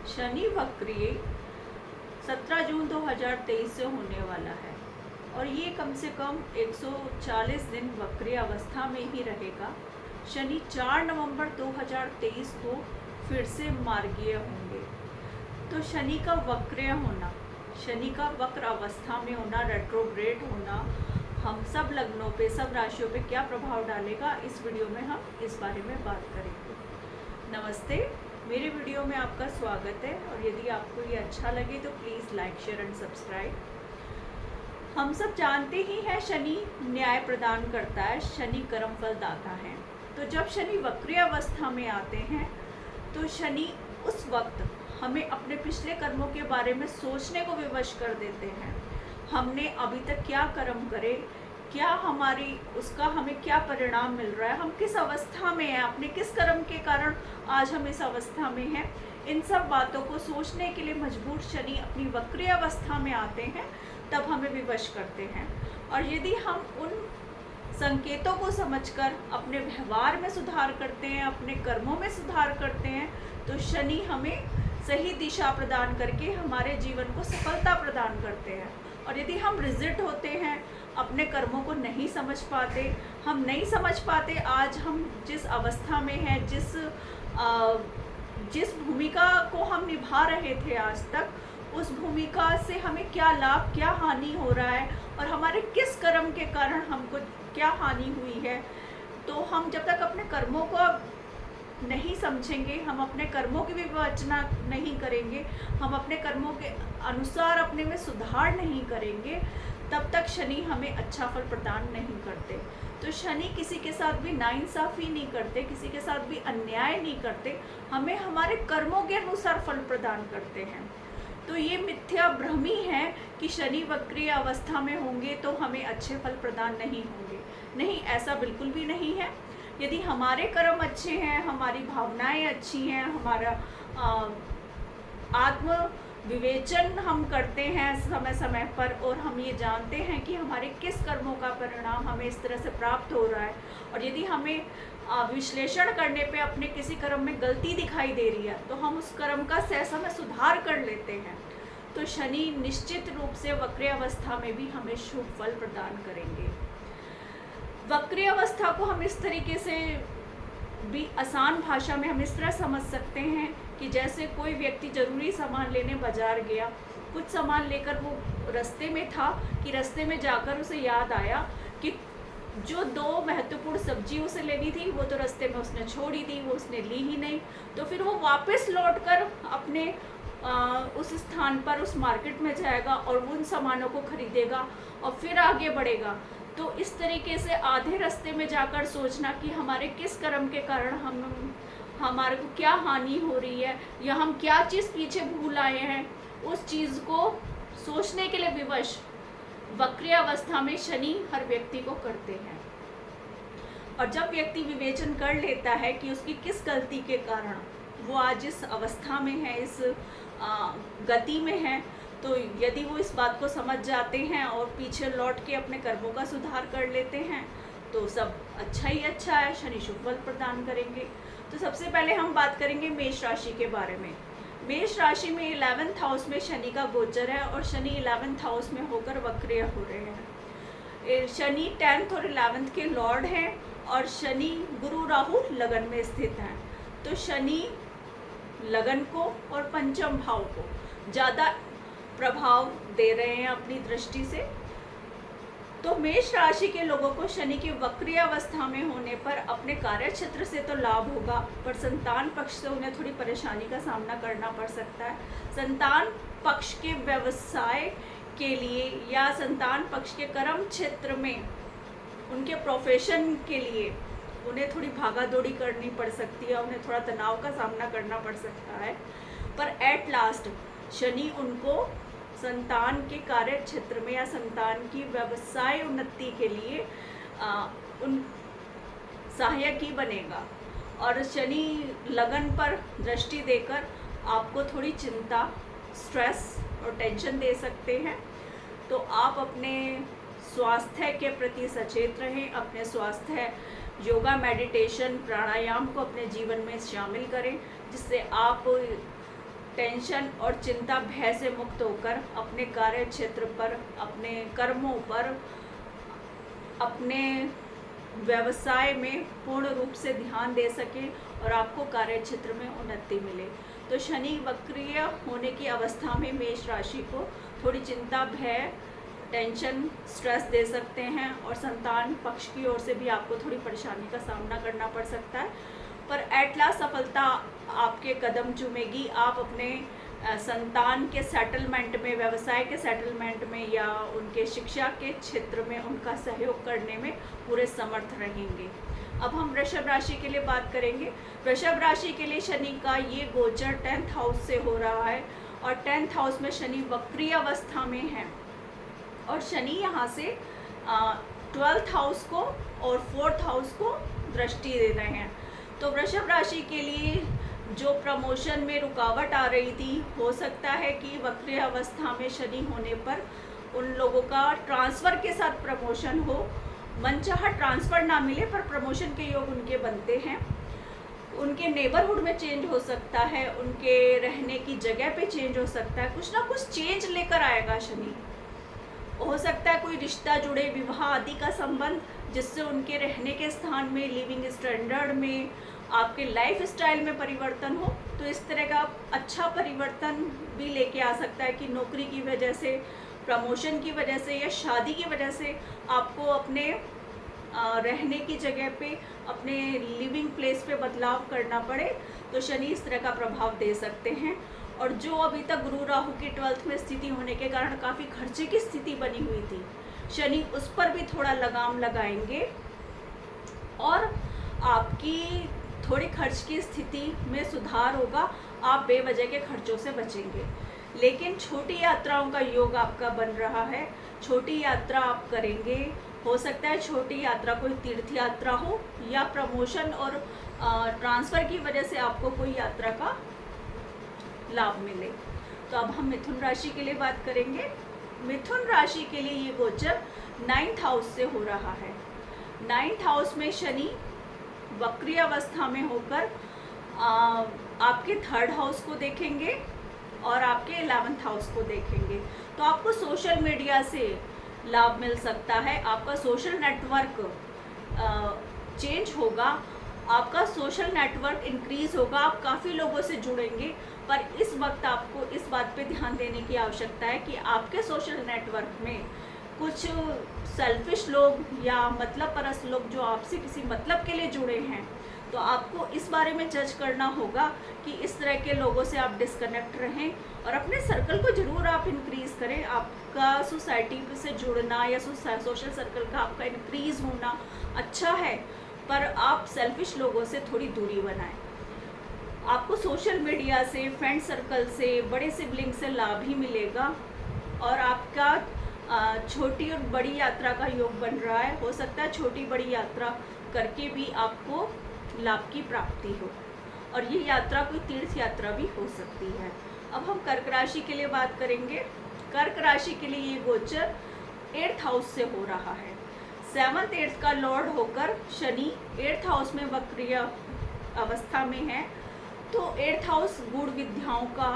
शनि वक्रीय 17 जून 2023 से होने वाला है और ये कम से कम 140 दिन वक्रीय अवस्था में ही रहेगा। शनि 4 नवंबर 2023 को फिर से मार्गीय होंगे। तो शनि का वक्रीय होना, शनि का वक्र अवस्था में होना, रेट्रोग्रेड होना हम सब लग्नों पे, सब राशियों पे क्या प्रभाव डालेगा, इस वीडियो में हम इस बारे में बात करेंगे। नमस्ते, मेरे वीडियो में आपका स्वागत है और यदि आपको ये अच्छा लगे तो please like, share and subscribe. हम सब जानते ही हैं शनि न्याय प्रदान करता है, शनि कर्म फल दाता है। तो जब शनि वक्रीय अवस्था में आते हैं तो शनि उस वक्त हमें अपने पिछले कर्मों के बारे में सोचने को विवश कर देते हैं। हमने अभी तक क्या कर्म करे, क्या उसका हमें क्या परिणाम मिल रहा है, हम किस अवस्था में हैं, अपने किस कर्म के कारण आज हम इस अवस्था में हैं, इन सब बातों को सोचने के लिए मजबूर शनि अपनी वक्रीय अवस्था में आते हैं, तब हमें विवश करते हैं। और यदि हम उन संकेतों को समझकर अपने व्यवहार में सुधार करते हैं, अपने कर्मों में सुधार करते हैं, तो शनि हमें सही दिशा प्रदान करके हमारे जीवन को सफलता प्रदान करते हैं। और यदि हम रिजिड होते हैं, अपने कर्मों को नहीं समझ पाते, हम नहीं समझ पाते आज हम जिस अवस्था में हैं, जिस भूमिका को हम निभा रहे थे आज तक, उस भूमिका से हमें क्या लाभ, क्या हानि हो रहा है और हमारे किस कर्म के कारण हमको क्या हानि हुई है, तो हम जब तक अपने कर्मों को नहीं समझेंगे, हम अपने कर्मों की विवेचना नहीं करेंगे, हम अपने कर्मों के अनुसार अपने में सुधार नहीं करेंगे, तब तक शनि हमें अच्छा फल प्रदान नहीं करते। तो शनि किसी के साथ भी नाइंसाफ़ी नहीं करते, किसी के साथ भी अन्याय नहीं करते, हमें हमारे कर्मों के अनुसार फल प्रदान करते हैं। तो ये मिथ्या भ्रम ही है कि शनि वक्रीय अवस्था में होंगे तो हमें अच्छे फल प्रदान नहीं होंगे। नहीं, ऐसा बिल्कुल भी नहीं है। यदि हमारे कर्म अच्छे हैं, हमारी भावनाएं अच्छी हैं, हमारा आत्म विवेचन हम करते हैं समय समय पर, और हम ये जानते हैं कि हमारे किस कर्मों का परिणाम हमें इस तरह से प्राप्त हो रहा है, और यदि हमें विश्लेषण करने पे अपने किसी कर्म में गलती दिखाई दे रही है तो हम उस कर्म का सह समय सुधार कर लेते हैं, तो शनि निश्चित रूप से वक्रीय अवस्था में भी हमें शुभ फल प्रदान करेंगे। वक्रीय अवस्था को हम इस तरीके से भी आसान भाषा में हम इस तरह समझ सकते हैं कि जैसे कोई व्यक्ति ज़रूरी सामान लेने बाज़ार गया, कुछ सामान लेकर वो रास्ते में था कि रास्ते में जाकर उसे याद आया कि जो 2 महत्वपूर्ण सब्जी उसे लेनी थी वो तो रास्ते में उसने छोड़ी दी, वो उसने ली ही नहीं। तो फिर वो वापस लौटकर अपने उस स्थान पर, उस मार्केट में जाएगा और उन सामानों को खरीदेगा और फिर आगे बढ़ेगा। तो इस तरीके से आधे रास्ते में जाकर सोचना कि हमारे किस कर्म के कारण हमारे को क्या हानि हो रही है या हम क्या चीज़ पीछे भूल आए हैं, उस चीज़ को सोचने के लिए विवश वक्रीय अवस्था में शनि हर व्यक्ति को करते हैं। और जब व्यक्ति विवेचन कर लेता है कि उसकी किस गलती के कारण वो आज इस अवस्था में है, इस गति में है, तो यदि वो इस बात को समझ जाते हैं और पीछे लौट के अपने कर्मों का सुधार कर लेते हैं तो सब अच्छा ही अच्छा है, शनि शुभ फल प्रदान करेंगे। तो सबसे पहले हम बात करेंगे मेष राशि के बारे में। मेष राशि में 11th हाउस में शनि का गोचर है और शनि 11th हाउस में होकर वक्रीय हो रहे हैं। शनि 10th और 11th के लॉर्ड हैं और शनि गुरु राहु लगन में स्थित हैं। तो शनि लगन को और पंचम भाव को ज़्यादा प्रभाव दे रहे हैं अपनी दृष्टि से। तो मेष राशि के लोगों को शनि की वक्रीय अवस्था में होने पर अपने कार्य क्षेत्र से तो लाभ होगा, पर संतान पक्ष से उन्हें थोड़ी परेशानी का सामना करना पड़ सकता है। संतान पक्ष के व्यवसाय के लिए या संतान पक्ष के कर्म क्षेत्र में उनके प्रोफेशन के लिए उन्हें थोड़ी भागा दौड़ी करनी पड़ सकती है, उन्हें थोड़ा तनाव का सामना करना पड़ सकता है। पर एट लास्ट शनि उनको संतान के कार्य क्षेत्र में या संतान की व्यवसाय उन्नति के लिए उन सहायक ही बनेगा। और शनि लगन पर दृष्टि देकर आपको थोड़ी चिंता, स्ट्रेस और टेंशन दे सकते हैं। तो आप अपने स्वास्थ्य के प्रति सचेत रहें, अपने स्वास्थ्य, योगा, मेडिटेशन, प्राणायाम को अपने जीवन में शामिल करें, जिससे आप टेंशन और चिंता भय से मुक्त होकर अपने कार्य क्षेत्र पर, अपने कर्मों पर, अपने व्यवसाय में पूर्ण रूप से ध्यान दे सके और आपको कार्य क्षेत्र में उन्नति मिले। तो शनि वक्रीय होने की अवस्था में मेष राशि को थोड़ी चिंता, भय, टेंशन, स्ट्रेस दे सकते हैं और संतान पक्ष की ओर से भी आपको थोड़ी परेशानी का सामना करना पड़ सकता है। पर एट लास्ट सफलता आपके कदम चूमेगी। आप अपने संतान के सेटलमेंट में, व्यवसाय के सेटलमेंट में या उनके शिक्षा के क्षेत्र में उनका सहयोग करने में पूरे समर्थ रहेंगे। अब हम वृषभ राशि के लिए बात करेंगे। वृषभ राशि के लिए शनि का ये गोचर 10th हाउस से हो रहा है और 10th हाउस में शनि वक्रीय अवस्था में है और शनि यहाँ से 12th हाउस को और 4th हाउस को दृष्टि दे रहे हैं। तो वृषभ राशि के लिए जो प्रमोशन में रुकावट आ रही थी, हो सकता है कि वक्रीय अवस्था में शनि होने पर उन लोगों का ट्रांसफ़र के साथ प्रमोशन हो। मनचाहा ट्रांसफ़र ना मिले पर प्रमोशन के योग उनके बनते हैं। उनके नेबरहुड में चेंज हो सकता है, उनके रहने की जगह पे चेंज हो सकता है, कुछ ना कुछ चेंज लेकर आएगा शनि। हो सकता है कोई रिश्ता जुड़े, विवाह आदि का संबंध, जिससे उनके रहने के स्थान में, लिविंग स्टैंडर्ड में, आपके लाइफ स्टाइल में परिवर्तन हो। तो इस तरह का अच्छा परिवर्तन भी लेके आ सकता है कि नौकरी की वजह से, प्रमोशन की वजह से या शादी की वजह से आपको अपने रहने की जगह पे, अपने लिविंग प्लेस पे बदलाव करना पड़े। तो शनि इस तरह का प्रभाव दे सकते हैं। और जो अभी तक गुरु राहु की 12th में स्थिति होने के कारण काफ़ी खर्चे की स्थिति बनी हुई थी, शनि उस पर भी थोड़ा लगाम लगाएंगे और आपकी थोड़ी खर्च की स्थिति में सुधार होगा। आप बेवजह के खर्चों से बचेंगे। लेकिन छोटी यात्राओं का योग आपका बन रहा है। छोटी यात्रा आप करेंगे। हो सकता है छोटी यात्रा कोई तीर्थ यात्रा हो या प्रमोशन और ट्रांसफ़र की वजह से आपको कोई यात्रा का लाभ मिले। तो अब हम मिथुन राशि के लिए बात करेंगे। मिथुन राशि के लिए ये गोचर 9th हाउस से हो रहा है। 9th हाउस में शनि वक्रीय अवस्था में होकर आपके 3rd हाउस को देखेंगे और आपके 11th हाउस को देखेंगे। तो आपको सोशल मीडिया से लाभ मिल सकता है। आपका सोशल नेटवर्क चेंज होगा, आपका सोशल नेटवर्क इंक्रीज होगा, आप काफ़ी लोगों से जुड़ेंगे। पर इस वक्त आपको इस बात पे ध्यान देने की आवश्यकता है कि आपके सोशल नेटवर्क में कुछ सेल्फिश लोग या मतलब परस्त लोग जो आपसे किसी मतलब के लिए जुड़े हैं, तो आपको इस बारे में जज करना होगा कि इस तरह के लोगों से आप डिस्कनेक्ट रहें और अपने सर्कल को ज़रूर आप इंक्रीज़ करें। आपका सोसाइटी से जुड़ना या सोशल सर्कल का आपका इंक्रीज़ होना अच्छा है, पर आप सेल्फिश लोगों से थोड़ी दूरी बनाएं। आपको सोशल मीडिया से, फ्रेंड सर्कल से, बड़े सिबलिंग से लाभ ही मिलेगा और आपका छोटी और बड़ी यात्रा का योग बन रहा है। हो सकता है छोटी बड़ी यात्रा करके भी आपको लाभ की प्राप्ति हो और ये यात्रा कोई तीर्थ यात्रा भी हो सकती है। अब हम कर्क राशि के लिए बात करेंगे। कर्क राशि के लिए ये गोचर 8th हाउस से हो रहा है। 7th 8th का लॉर्ड होकर शनि 8th हाउस में वक्रीय अवस्था में है। तो 8th हाउस गूढ़ विद्याओं का,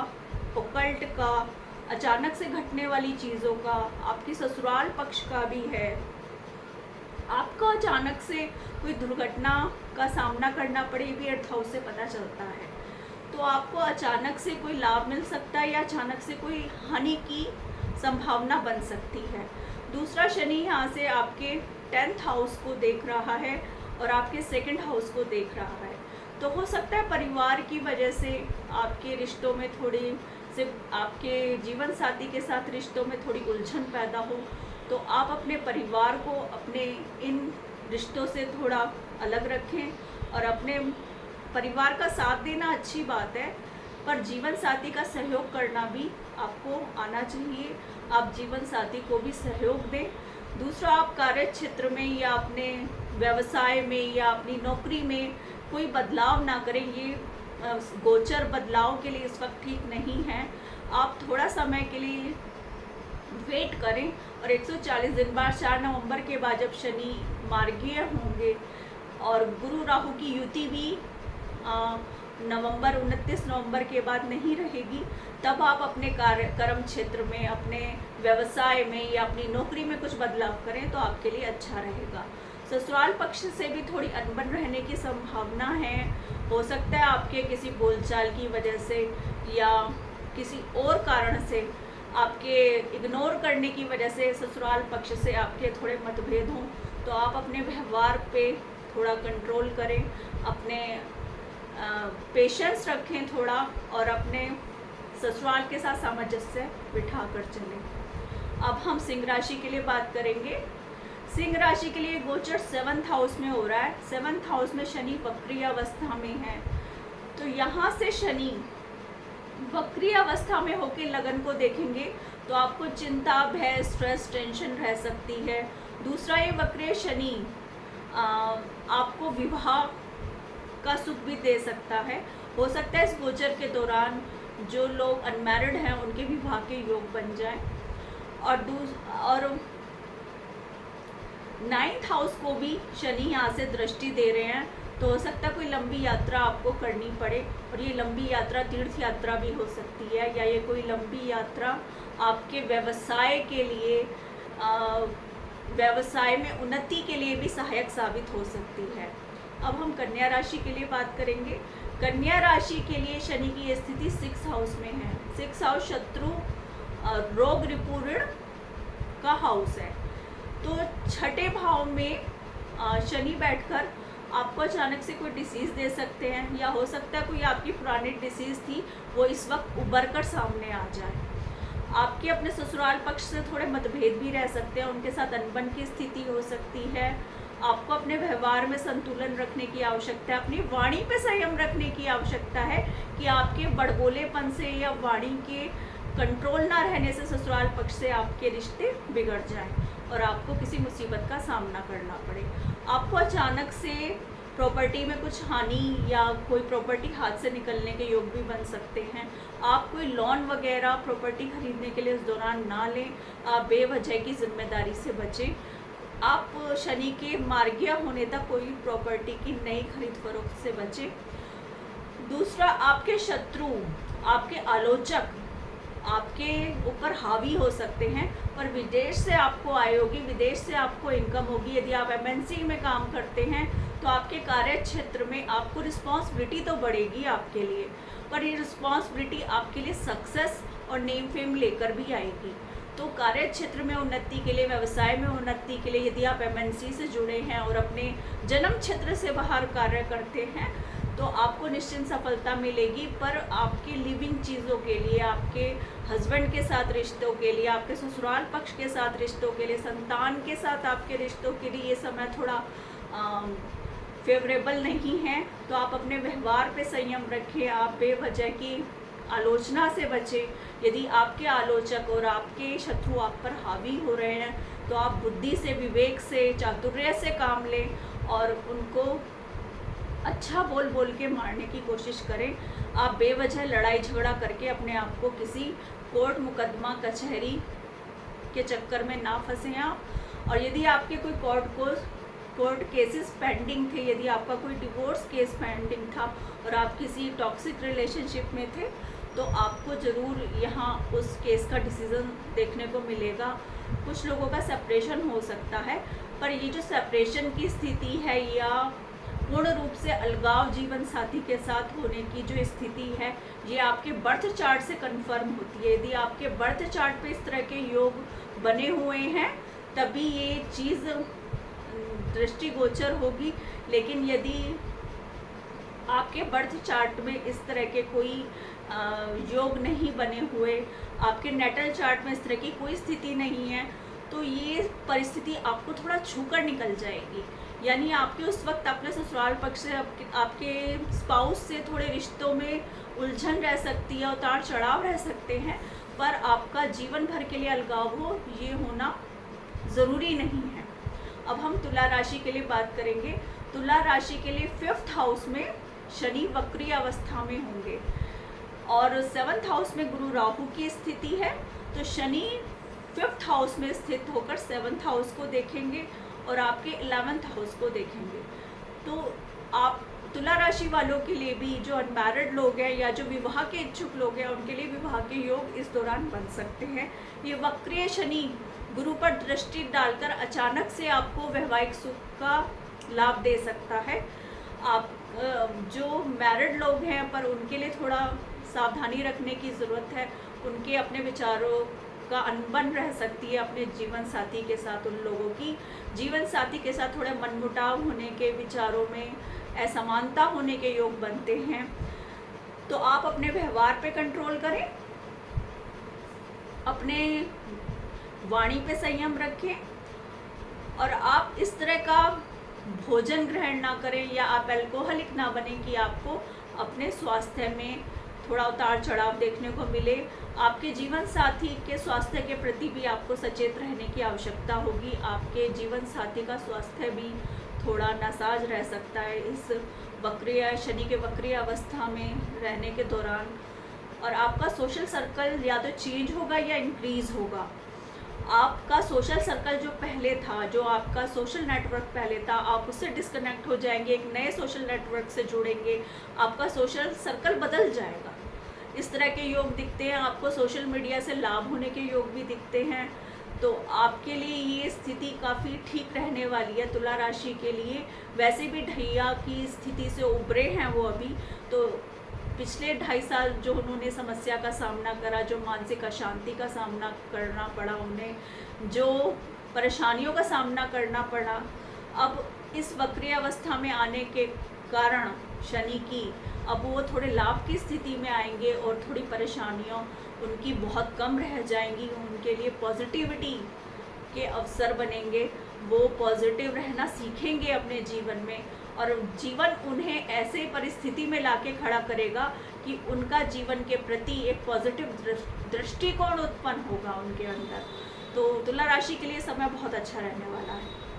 ओकल्ट का, अचानक से घटने वाली चीज़ों का, आपकी ससुराल पक्ष का भी है। आपको अचानक से कोई दुर्घटना का सामना करना पड़े भी 8th हाउस से पता चलता है। तो आपको अचानक से कोई लाभ मिल सकता है या अचानक से कोई हानि की संभावना बन सकती है। दूसरा शनि यहाँ से आपके 10th हाउस को देख रहा है और आपके 2nd हाउस को देख रहा है। तो हो सकता है परिवार की वजह से आपके रिश्तों में थोड़ी से, आपके जीवन साथी के साथ रिश्तों में थोड़ी उलझन पैदा हो। तो आप अपने परिवार को अपने इन रिश्तों से थोड़ा अलग रखें और अपने परिवार का साथ देना अच्छी बात है, पर जीवन साथी का सहयोग करना भी आपको आना चाहिए। आप जीवन साथी को भी सहयोग दें। दूसरा, आप कार्य क्षेत्र में या अपने व्यवसाय में या अपनी नौकरी में कोई बदलाव ना करें। ये गोचर बदलाव के लिए इस वक्त ठीक नहीं है। आप थोड़ा समय के लिए वेट करें और 140 दिन बाद 4 नवंबर के बाद जब शनि मार्गीय होंगे और गुरु राहु की युति भी नवंबर 29 नवंबर के बाद नहीं रहेगी, तब आप अपने कर्म क्षेत्र में, अपने व्यवसाय में या अपनी नौकरी में कुछ बदलाव करें तो आपके लिए अच्छा रहेगा। ससुराल पक्ष से भी थोड़ी अनबन रहने की संभावना है। हो सकता है आपके किसी बोलचाल की वजह से या किसी और कारण से, आपके इग्नोर करने की वजह से ससुराल पक्ष से आपके थोड़े मतभेद हों, तो आप अपने व्यवहार पे थोड़ा कंट्रोल करें, अपने पेशेंस रखें थोड़ा, और अपने ससुराल के साथ सामंजस्य बिठा कर चलें। अब हम सिंह राशि के लिए बात करेंगे। सिंह राशि के लिए गोचर 7th हाउस में हो रहा है। 7th हाउस में शनि वक्री अवस्था में है, तो यहाँ से शनि वक्री अवस्था में होकर लगन को देखेंगे तो आपको चिंता, भय, स्ट्रेस, टेंशन रह सकती है। दूसरा, ये वक्री शनि आपको विवाह का सुख भी दे सकता है। हो सकता है इस गोचर के दौरान जो लोग अनमैरिड हैं उनके विवाह के योग बन जाएं। और 9th हाउस को भी शनि यहाँ से दृष्टि दे रहे हैं, तो हो सकता है कोई लंबी यात्रा आपको करनी पड़े, और ये लंबी यात्रा तीर्थ यात्रा भी हो सकती है, या ये कोई लंबी यात्रा आपके व्यवसाय के लिए, व्यवसाय में उन्नति के लिए भी सहायक साबित हो सकती है। अब हम कन्या राशि के लिए बात करेंगे। कन्या राशि के लिए शनि की स्थिति 6th हाउस में है। 6th हाउस शत्रु, रोग, रिपुण का हाउस है। तो छठे भाव में शनि बैठकर आपको अचानक से कोई डिसीज़ दे सकते हैं, या हो सकता है कोई आपकी पुरानी डिसीज़ थी वो इस वक्त उभर कर सामने आ जाए। आपके अपने ससुराल पक्ष से थोड़े मतभेद भी रह सकते हैं, उनके साथ अनबन की स्थिति हो सकती है। आपको अपने व्यवहार में संतुलन रखने की आवश्यकता है, अपनी वाणी पे संयम रखने की आवश्यकता है कि आपके बड़बोलेपन से या वाणी के कंट्रोल ना रहने से ससुराल पक्ष से आपके रिश्ते बिगड़ जाएं और आपको किसी मुसीबत का सामना करना पड़े। आपको अचानक से प्रॉपर्टी में कुछ हानि या कोई प्रॉपर्टी हाथ से निकलने के योग भी बन सकते हैं। आप कोई लोन वगैरह प्रॉपर्टी खरीदने के लिए इस दौरान ना लें। आप बेवजह की जिम्मेदारी से बचें। आप शनि के मार्गीय होने तक कोई प्रॉपर्टी की नई खरीद फरोख्त से बचें। दूसरा, आपके शत्रु, आपके आलोचक आपके ऊपर हावी हो सकते हैं, पर विदेश से आपको आय होगी, विदेश से आपको इनकम होगी। यदि आप MNC में काम करते हैं तो आपके कार्य क्षेत्र में आपको रिस्पॉन्सिबिलिटी तो बढ़ेगी आपके लिए, पर ये रिस्पॉन्सिबिलिटी आपके लिए सक्सेस और नेम फेम लेकर भी आएगी। तो कार्य क्षेत्र में उन्नति के लिए, व्यवसाय में उन्नति के लिए यदि आप MNC से जुड़े हैं और अपने जन्म क्षेत्र से बाहर कार्य करते हैं तो आपको निश्चित सफलता मिलेगी। पर आपकी लिविंग चीज़ों के लिए, आपके हस्बैंड के साथ रिश्तों के लिए, आपके ससुराल पक्ष के साथ रिश्तों के लिए, संतान के साथ आपके रिश्तों के लिए ये समय थोड़ा फेवरेबल नहीं है। तो आप अपने व्यवहार पे संयम रखें। आप बेवजह की आलोचना से बचें। यदि आपके आलोचक और आपके शत्रु आप पर हावी हो रहे हैं तो आप बुद्धि से, विवेक से, चातुर्य से काम लें और उनको अच्छा बोल बोल के मारने की कोशिश करें। आप बेवजह लड़ाई झगड़ा करके अपने आप को किसी कोर्ट मुकदमा कचहरी के चक्कर में ना फंसें आप। और यदि आपके कोई कोर्ट केसेस पेंडिंग थे, यदि आपका कोई डिवोर्स केस पेंडिंग था और आप किसी टॉक्सिक रिलेशनशिप में थे, तो आपको ज़रूर यहाँ उस केस का डिसीज़न देखने को मिलेगा। कुछ लोगों का सेपरेशन हो सकता है, पर ये जो सेपरेशन की स्थिति है या पूर्ण रूप से अलगाव जीवन साथी के साथ होने की जो स्थिति है, ये आपके बर्थ चार्ट से कंफर्म होती है। यदि आपके बर्थ चार्ट पे इस तरह के योग बने हुए हैं तभी ये चीज़ दृष्टिगोचर होगी। लेकिन यदि आपके बर्थ चार्ट में इस तरह के कोई योग नहीं बने हुए, आपके नेटल चार्ट में इस तरह की कोई स्थिति नहीं है, तो ये परिस्थिति आपको थोड़ा छूकर निकल जाएगी। यानी आपके उस वक्त अपने ससुराल पक्ष से, आपके स्पाउस से थोड़े रिश्तों में उलझन रह सकती है, उतार चढ़ाव रह सकते हैं, पर आपका जीवन भर के लिए अलगाव हो ये होना ज़रूरी नहीं है। अब हम तुला राशि के लिए बात करेंगे। तुला राशि के लिए 5th हाउस में शनि वक्री अवस्था में होंगे और 7th हाउस में गुरु राहु की स्थिति है। तो शनि 5th हाउस में स्थित होकर 7th हाउस को देखेंगे और आपके 11th हाउस को देखेंगे। तो आप तुला राशि वालों के लिए भी, जो अनमैरिड लोग हैं या जो विवाह के इच्छुक लोग हैं, उनके लिए विवाह के योग इस दौरान बन सकते हैं। ये वक्रीय शनि गुरु पर दृष्टि डालकर अचानक से आपको वैवाहिक सुख का लाभ दे सकता है। आप जो मैरिड लोग हैं पर उनके लिए थोड़ा सावधानी रखने की ज़रूरत है। उनके अपने विचारों का अनबन रह सकती है अपने जीवन साथी के साथ। उन लोगों की जीवन साथी के साथ थोड़े मनमुटाव होने के, विचारों में असमानता होने के योग बनते हैं। तो आप अपने व्यवहार पे कंट्रोल करें, अपने वाणी पे संयम रखें और आप इस तरह का भोजन ग्रहण ना करें या आप अल्कोहलिक ना बने कि आपको अपने स्वास्थ्य में थोड़ा उतार चढ़ाव देखने को मिले। आपके जीवन साथी के स्वास्थ्य के प्रति भी आपको सचेत रहने की आवश्यकता होगी। आपके जीवन साथी का स्वास्थ्य भी थोड़ा नासाज रह सकता है इस वक्रीय शनि के वक्रीय अवस्था में रहने के दौरान। और आपका सोशल सर्कल या तो चेंज होगा या इंक्रीज़ होगा। आपका सोशल सर्कल जो पहले था, जो आपका सोशल नेटवर्क पहले था, आप उससे डिस्कनेक्ट हो जाएंगे, एक नए सोशल नेटवर्क से जुड़ेंगे, आपका सोशल सर्कल बदल जाएगा। इस तरह के योग दिखते हैं। आपको सोशल मीडिया से लाभ होने के योग भी दिखते हैं। तो आपके लिए ये स्थिति काफ़ी ठीक रहने वाली है तुला राशि के लिए। वैसे भी ढैया की स्थिति से उभरे हैं वो अभी, तो पिछले 2.5 साल जो उन्होंने समस्या का सामना करा, जो मानसिक अशांति का सामना करना पड़ा उन्हें, जो परेशानियों का सामना करना पड़ा, अब इस वक्रीय अवस्था में आने के कारण शनि की, अब वो थोड़े लाभ की स्थिति में आएंगे और थोड़ी परेशानियों उनकी बहुत कम रह जाएंगी। उनके लिए पॉजिटिविटी के अवसर बनेंगे। वो पॉजिटिव रहना सीखेंगे अपने जीवन में और जीवन उन्हें ऐसे परिस्थिति में लाके खड़ा करेगा कि उनका जीवन के प्रति एक पॉजिटिव दृष्टिकोण उत्पन्न होगा उनके अंदर। तो तुला राशि के लिए समय बहुत अच्छा रहने वाला है।